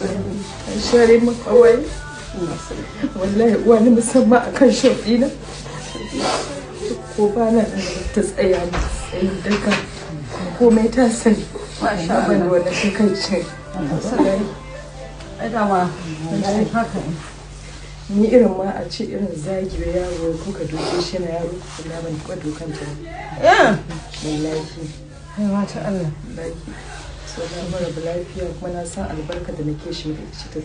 an share min kawai wallahi uwa ni musamman akan shafina ko ba na ta tsaya mu tsayin daga komai ta sani ban da wannan takaicin ni irin ma a ce irin zagi wa yaro ko ka doke shi na yaro na ban taɓa dokan ta wallahi ai mata Allah so na mara lafiya kuma na san albarka da nake shi da ita ta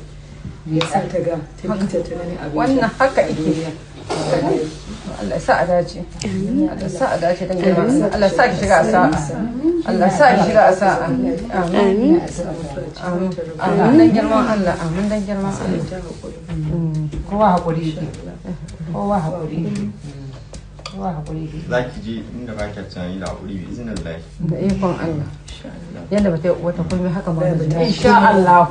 ya sa ta ga ta bita ta nani abin wannan haka ike Allah sa a dace Allah sa a dace dan girma Allah sa ki shiga a sa'a Allah sa ki shiga a sa'a amin amin dan girman Allah amin dan girman Allah kowa hakuri kowa hakuri kowa hakuri za ki je inda ba ki tunani da hakuri bi izinin Allah da ikon Allah yanda ba ta wata komai haka ma insha Allah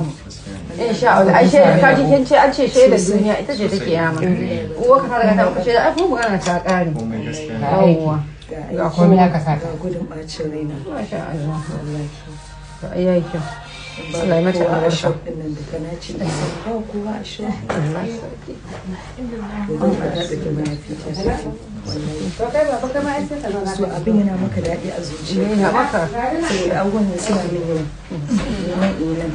insha Allah ai shaida ka ji kin ce an ce shaida duniya ita ce take yama uwa ka riga ta maka shaida ai kuma magana ta kare komai gaskiya yawwa ga komai aka saka gudun bacin raina masha Allah wallahi to ai yayi kyau Allah ya mata albarka nan da kana ci da ba kowa a shi Allah sarki don ka da take mai fita to kai ba baka ma ai sai ka so abin yana maka daɗi a zuciya ne haka saboda abubuwan da suna min yau ilan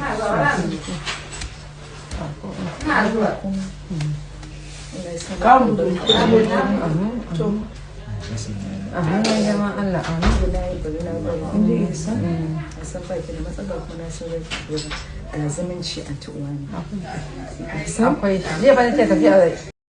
amin dan girman Allah amin san baki da matsala kuma na san zai ga zumunci a tuwa ne akwai zai ba ta tafiya